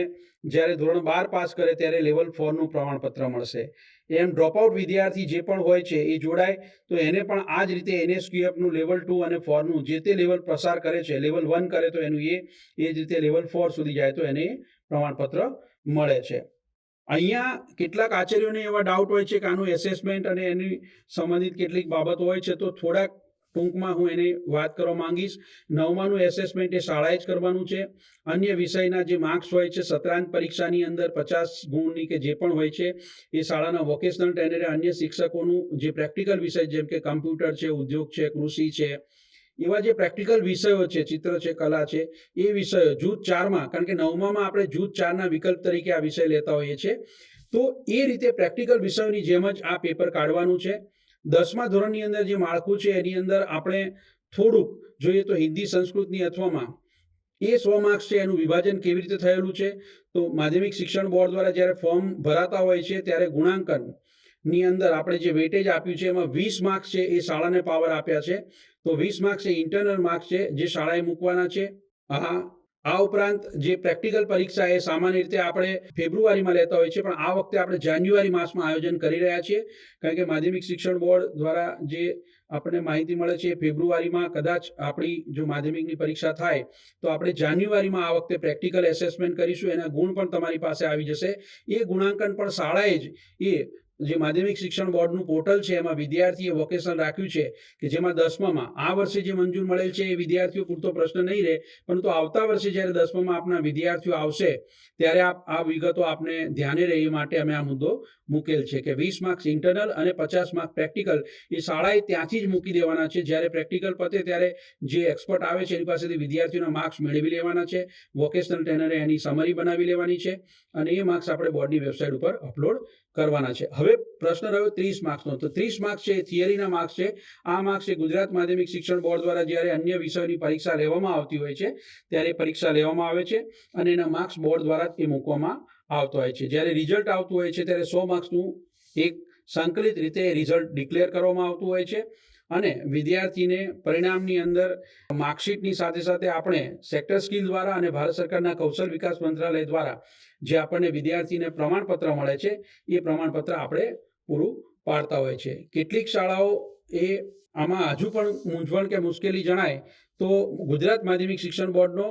જ્યારે ધોરણ 12 પાસ કરે ત્યારે લેવલ 4નું પ્રમાણપત્ર મળશે. એમ ડ્રોપઆઉટ વિદ્યાર્થી જે પણ હોય છે એ જોડાય તો એને પણ આ જ રીતે NSQFનું લેવલ 2 અને 4નું જે તે લેવલ પસાર કરે છે, લેવલ 1 કરે તો એનું એ જ રીતે લેવલ 4 સુધી જાય તો એને પ્રમાણપત્ર મળે છે. અહીંયા કેટલાક આચાર્યોને એવા ડાઉટ હોય છે કે આનું એસેસમેન્ટ અને એની સંબંધિત કેટલીક બાબતો હોય છે તો થોડાક ટૂંકમાં હું એની વાત કરવા માંગીશ. 9માનું એસેસમેન્ટ એ શાળાએ જ કરવાનું છે. અન્ય વિષયના જે માર્ક્સ હોય છે સત્રાંત પરીક્ષાની અંદર 50 ગુણની કે જે પણ હોય છે એ શાળાના વોકેશનલ ટ્રેનરે અન્ય શિક્ષકોનું જે પ્રેક્ટિકલ વિષય જેમ કે કમ્પ્યુટર છે, ઉદ્યોગ છે, કૃષિ છે, એવા જે પ્રેક્ટિકલ વિષયો છે, ચિત્ર છે, કલા છે, એ વિષયો જૂથ 4માં, કારણ કે 9મામાં આપણે જૂથ 4ના વિકલ્પ તરીકે આ વિષય લેતા હોઈએ છીએ, તો એ રીતે પ્રેક્ટિકલ વિષયોની જેમ જ આ પેપર કાઢવાનું છે. 10મા ધોરણની અંદર જે માળખું છે એની અંદર આપણે થોડુંક જોઈએ તો હિન્દી, સંસ્કૃતની અથવામાં એ 100 માર્ક્સ છે એનું વિભાજન કેવી રીતે થયેલું છે તો માધ્યમિક શિક્ષણ બોર્ડ દ્વારા જ્યારે ફોર્મ ભરાતા હોય છે ત્યારે ગુણાંકનની અંદર આપણે જે વેટેજ આપ્યું છે એમાં 20 માર્ક્સ છે એ શાળાને પાવર આપ્યા છે. તો 20 માર્ક્સ એ ઇન્ટરનલ માર્ક્સ છે જે શાળાએ મૂકવાના છે. આ ઉપરાંત જે પ્રેક્ટિકલ પરીક્ષા એ સામાન્ય રીતે આપણે ફેબ્રુઆરીમાં લેતા હોય છે, પણ આ વખતે આપણે જાન્યુઆરી માસમાં આયોજન કરી રહ્યા છીએ, કારણ કે માધ્યમિક શિક્ષણ બોર્ડ દ્વારા જે આપણને માહિતી મળે છે ફેબ્રુઆરીમાં કદાચ આપણી જો માધ્યમિકની પરીક્ષા થાય તો આપણે જાન્યુઆરીમાં આ વખતે પ્રેક્ટિકલ એસેસમેન્ટ કરીશું. એના ગુણ પણ તમારી પાસે આવી જશે. એ ગુણાંકન પણ શાળાએ જ જે માધ્યમિક શિક્ષણ બોર્ડનું પોર્ટલ છે એમાં વિદ્યાર્થીએ વોકેશનલ રાખ્યું છે કે જેમાં 10મામાં આ વર્ષે જે મંજૂર મળેલ છે એ વિદ્યાર્થીઓ પૂરતો પ્રશ્ન નહીં રહે, પરંતુ આવતા વર્ષે જ્યારે 10મામાં આપના વિદ્યાર્થીઓ આવશે ત્યારે આ વિગતો આપને ધ્યાને રહે એ માટે અમે આ મુદ્દો મૂકેલ છે કે 20 માર્ક્સ ઇન્ટરનલ અને 50 માર્ક પ્રેક્ટિકલ એ શાળાએ ત્યાંથી જ મૂકી દેવાના છે. જ્યારે પ્રેક્ટિકલ પતે ત્યારે જે એક્સપર્ટ આવે છે એની પાસેથી વિદ્યાર્થીઓના માર્ક્સ મેળવી લેવાના છે. વોકેશનલ ટ્રેનરે એની સમરી બનાવી લેવાની છે અને એ માર્ક્સ આપણે બોર્ડની વેબસાઇટ ઉપર અપલોડ કરવાના છે. હવે પ્રશ્ન રહ્યો 30 માર્ક્સનો. તો 30 માર્ક્સ છે એ થિયરીના માર્ક્સ છે. આ માર્ક્સ છે ગુજરાત માધ્યમિક શિક્ષણ બોર્ડ દ્વારા જ્યારે અન્ય વિષયોની પરીક્ષા લેવામાં આવતી હોય છે ત્યારે પરીક્ષા લેવામાં આવે છે અને એના માર્ક્સ બોર્ડ દ્વારા એ મૂકવામાં આવતો હોય છે. જ્યારે રિઝલ્ટ આવતું હોય છે ત્યારે 100 માર્ક્સનું એક સંકલિત રીતે રિઝલ્ટ ડિક્લેર કરવામાં આવતું હોય છે અને વિદ્યાર્થીને પરિણામની અંદર માર્કશીટની સાથે સાથે આપણે સેક્ટર સ્કિલ દ્વારા અને ભારત સરકારના કૌશલ વિકાસ મંત્રાલય દ્વારા જે આપણને વિદ્યાર્થીને પ્રમાણપત્ર મળે છે એ પ્રમાણપત્ર આપણે પૂરું પાડતા હોય છે. કેટલીક શાળાઓ એ આમાં હજુ પણ મૂંઝવણ કે મુશ્કેલી જણાય તો ગુજરાત માધ્યમિક શિક્ષણ બોર્ડનો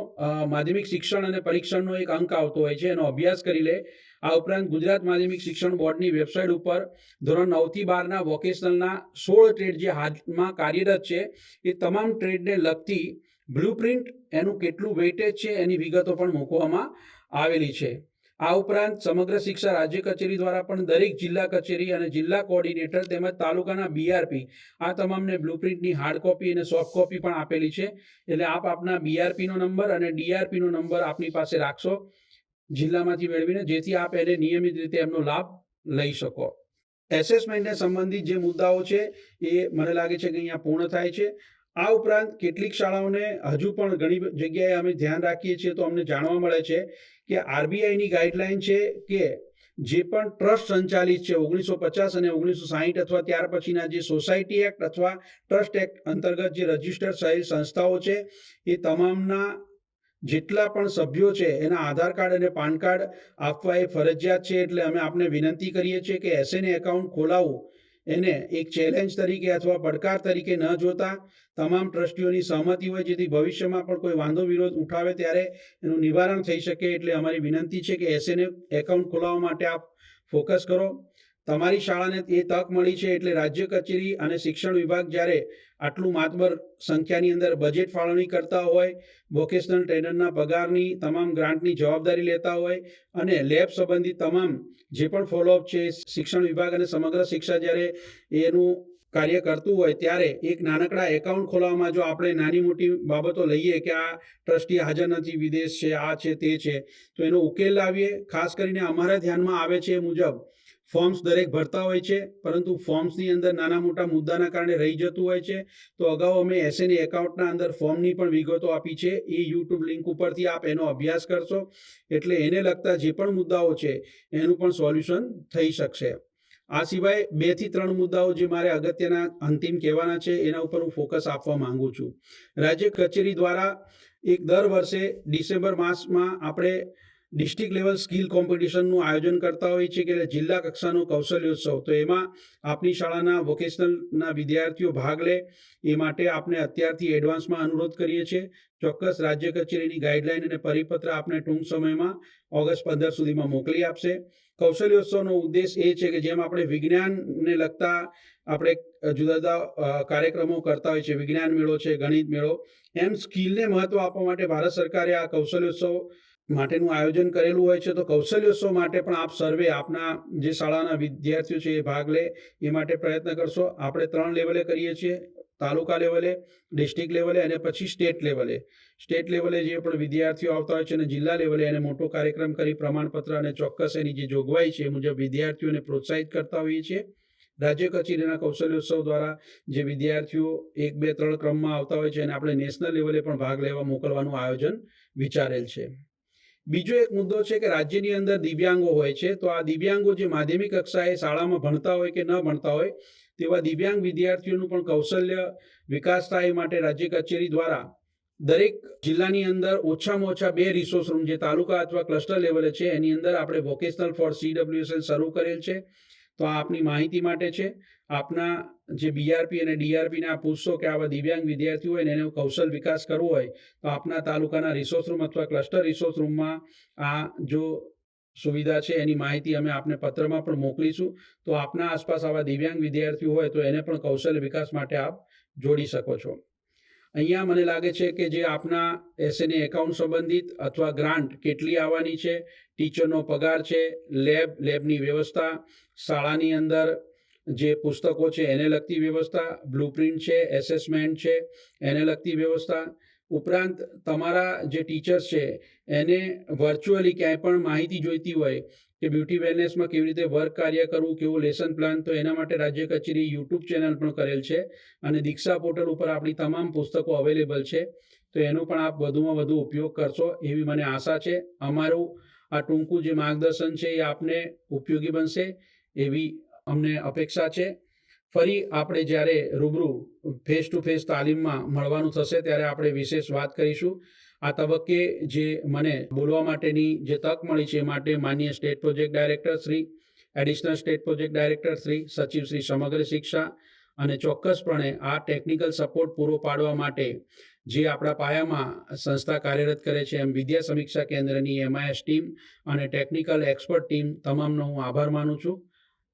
માધ્યમિક શિક્ષણ અને પરીક્ષણનો એક અંક આવતો હોય છે, એનો અભ્યાસ કરી લે. આ ઉપરાંત ગુજરાત માધ્યમિક શિક્ષણ બોર્ડની વેબસાઇટ ઉપર ધોરણ 9 થી 12ના વોકેશનલના 16 ટ્રેડ જે હાલમાં કાર્યરત છે એ તમામ ટ્રેડને લગતી બ્લુપ્રિન્ટ, એનું કેટલું વેઇટેજ છે એની વિગતો પણ મૂકવામાં આવેલી છે. આ ઉપરાંત સમગ્ર શિક્ષા રાજ્ય કચેરી દ્વારા પણ દરેક જિલ્લા કચેરી અને જિલ્લા કોઓર્ડિનેટર તેમજ તાલુકાના બીઆરપી આ તમામને બ્લુપ્રિન્ટની હાર્ડ કોપી અને સોફ્ટ કોપી પણ આપેલી છે. એટલે આપ આપના બીઆરપીનો નંબર અને ડીઆરપીનો નંબર આપની પાસે રાખશો જિલ્લામાંથી મેળવીને, જેથી આપ એને નિયમિત રીતે એમનો લાભ લઈ શકો. એસેસમેન્ટને સંબંધિત જે મુદ્દાઓ છે એ મને લાગે છે કે અહીંયા પૂર્ણ થાય છે. આ ઉપરાંત કેટલીક શાળાઓને હજુ પણ ઘણી જગ્યાએ અમે ધ્યાન રાખીએ છીએ તો અમને જાણવા મળે છે કે આરબીઆઈની ગાઈડલાઈન છે કે જે પણ ટ્રસ્ટ સંચાલિત છે 1950 અને 1960 અથવા ત્યાર પછીના જે સોસાયટી એક્ટ અથવા ટ્રસ્ટ એક્ટ અંતર્ગત જે રજિસ્ટર્ડ થયેલ સંસ્થાઓ છે એ તમામના જેટલા પણ સભ્યો છે એના આધાર કાર્ડ અને પાન કાર્ડ આપવા એ ફરજિયાત છે. એટલે અમે આપને વિનંતી કરીએ છીએ કે એસએનએ એકાઉન્ટ ખોલાવવું એને એક ચેલેન્જ તરીકે અથવા પડકાર તરીકે ન જોતા તમામ ટ્રસ્ટીઓની સહમતિ હોય, જેથી ભવિષ્યમાં પણ કોઈ વાંધો વિરોધ ઉઠાવે ત્યારે એનું નિવારણ થઈ શકે. એટલે અમારી વિનંતી છે કે એસએનએ એકાઉન્ટ ખોલાવવા માટે આપ ફોકસ કરો. તમારી શાળાને એ તક મળી છે એટલે રાજ્ય કચેરી અને શિક્ષણ વિભાગ જ્યારે આટલું માતબર સંખ્યાની અંદર બજેટ ફાળવણી કરતા હોય, વોકેશનલ ટ્રેનરના પગારની તમામ ગ્રાન્ટની જવાબદારી લેતા હોય અને લેબ સંબંધિત તમામ જે પણ ફોલોઅપ છે શિક્ષણ વિભાગ અને સમગ્ર શિક્ષા જ્યારે એનું કાર્ય કરતું હોય ત્યારે એક નાનકડા એકાઉન્ટ ખોલાવવામાં જો આપણે નાની મોટી બાબતો લઈએ કે આ ટ્રસ્ટી હાજર નથી, વિદેશ છે, આ છે, તે છે, તો એનો ઉકેલ લાવીએ. ખાસ કરીને અમારા ધ્યાનમાં આવે છે એ મુજબ ફોર્મ્સ દરેક ભરતા હોય છે, પરંતુ ફોર્મ્સની અંદર નાના મોટા મુદ્દાના કારણે રહી જતું હોય છે. તો અગાઉ અમે એસએનએ એકાઉન્ટના અંદર ફોર્મની પણ વિગતો આપી છે. એ યુટ્યુબ લિંક ઉપરથી આપ એનો અભ્યાસ કરશો એટલે એને લગતા જે પણ મુદ્દાઓ છે એનું પણ સોલ્યુશન થઈ શકશે. આ સિવાય 2 થી 3 મુદ્દાઓ જે મારે અગત્યના અંતિમ કહેવાના છે એના ઉપર હું ફોકસ આપવા માંગુ છું. રાજ્ય કચેરી દ્વારા એક દર વર્ષે ડિસેમ્બર માસમાં આપણે ડિસ્ટ્રિક્ટ લેવલ સ્કિલ કોમ્પિટિશનનું આયોજન કરતા હોઈએ છીએ કે જિલ્લા કક્ષાનો કૌશલ્યોત્સવ. તો એમાં આપની શાળાના વોકેશનલના વિદ્યાર્થીઓ ભાગ લે એ માટે આપણે અત્યારથી એડવાન્સમાં અનુરોધ કરીએ છીએ. ચોક્કસ રાજ્ય કચેરીની ગાઈડલાઈન અને પરિપત્ર આપણે ટૂંક સમયમાં ઓગસ્ટ 15 સુધીમાં મોકલી આપશે. કૌશલ્યોત્સવનો ઉદ્દેશ એ છે કે જેમ આપણે વિજ્ઞાનને લગતા આપણે જુદા જુદા કાર્યક્રમો કરતા હોય છે, વિજ્ઞાન મેળો છે, ગણિત મેળો, એમ સ્કિલને મહત્વ આપવા માટે ભારત સરકારે આ કૌશલ્યોત્સવ માટેનું આયોજન કરેલું હોય છે. તો કૌશલ્યોત્સવ માટે પણ આપ સર્વે આપના જે શાળાના વિદ્યાર્થીઓ છે એ ભાગ લે એ માટે પ્રયત્ન કરશો. આપણે 3 લેવલે કરીએ છીએ, તાલુકા લેવલે, ડિસ્ટ્રિક્ટ લેવલે અને પછી સ્ટેટ લેવલે. સ્ટેટ લેવલે જે પણ વિદ્યાર્થીઓ આવતા હોય છે અને જિલ્લા લેવલે એને મોટો કાર્યક્રમ કરી પ્રમાણપત્ર અને ચોક્કસ એની જે જોગવાઈ છે એ મુજબ વિદ્યાર્થીઓને પ્રોત્સાહિત કરતા હોઈએ છીએ. રાજ્ય કચેરીના કૌશલ્યોત્સવ દ્વારા જે વિદ્યાર્થીઓ 1, 2, 3 ક્રમમાં આવતા હોય છે અને આપણે નેશનલ લેવલે પણ ભાગ લેવા મોકલવાનું આયોજન વિચારેલ છે. બીજો એક મુદ્દો છે કે રાજ્યની અંદર દિવ્યાંગો હોય છે. તો આ દિવ્યાંગો જે માધ્યમિક કક્ષાએ શાળામાં ભણતા હોય કે ન ભણતા હોય તેવા દિવ્યાંગ વિદ્યાર્થીઓનું પણ કૌશલ્ય વિકાસ થાય એ માટે રાજ્ય કચેરી દ્વારા દરેક જિલ્લાની અંદર ઓછામાં ઓછા 2 રિસોર્સ રૂમ જે તાલુકા અથવા ક્લસ્ટર લેવલે છે એની અંદર આપણે વોકેશનલ ફોર CWSL શરૂ કરેલ છે. તો આ આપની માહિતી માટે છે. આપના જે BRP અને DRPને પૂછશો કે આવા દિવ્યાંગ વિદ્યાર્થીઓ હોય ને એનો કૌશલ વિકાસ કરવો હોય તો આપના તાલુકાના રિસોર્સ રૂમ અથવા ક્લસ્ટર રિસોર્સ રૂમમાં આ જો સુવિધા છે એની માહિતી અમે આપને પત્રમાં પણ મોકલીશું. તો આપના આસપાસ આવા દિવ્યાંગ વિદ્યાર્થીઓ હોય તો એને પણ કૌશલ્ય વિકાસ માટે આપ જોડી શકો છો. અહીંયા મને લાગે છે કે જે આપના SNA એકાઉન્ટ સંબંધિત અથવા ગ્રાન્ટ કેટલી આવવાની છે, ટીચરનો પગાર છે, લેબની વ્યવસ્થા, શાળાની અંદર જે પુસ્તકો છે એને લગતી વ્યવસ્થા, બ્લુપ્રિન્ટ છે, એસેસમેન્ટ છે એને લગતી વ્યવસ્થા, ઉપરાંત તમારા જે ટીચર્સ છે એને વર્ચ્યુઅલી ક્યાંય પણ માહિતી જોઈતી હોય કે બ્યુટી વેલનેસમાં કેવી રીતે વર્ક કાર્ય કરવું, કેવું લેસન પ્લાન, તો એના માટે રાજ્ય કચેરી યુટ્યુબ ચેનલ પણ કરેલ છે અને દીક્ષા પોર્ટલ ઉપર આપણી તમામ પુસ્તકો અવેલેબલ છે. તો એનો પણ આપ વધુમાં વધુ ઉપયોગ કરશો એવી મને આશા છે. અમારું આ ટૂંકું જે માર્ગદર્શન છે એ આપને ઉપયોગી બનશે એવી અમને અપેક્ષા છે. ફરી આપણે જ્યારે રૂબરૂ ફેસ ટુ ફેસ તાલીમમાં મળવાનું થશે ત્યારે આપણે વિશેષ વાત કરીશું. આ તબક્કે જે મને બોલવા માટેની જે તક મળી છે એ માટે માનનીય state project director Shri, additional state project director Shri, સચિવ શ્રી સમગ્ર શિક્ષા અને ચોક્કસપણે આ ટેકનિકલ સપોર્ટ પૂરો પાડવા માટે જે આપણા પાયામાં સંસ્થા કાર્યરત કરે છે એમ વિદ્યા સમીક્ષા કેન્દ્રની MIS ટીમ અને ટેકનિકલ એક્સપર્ટ ટીમ તમામનો હું આભાર માનું છું.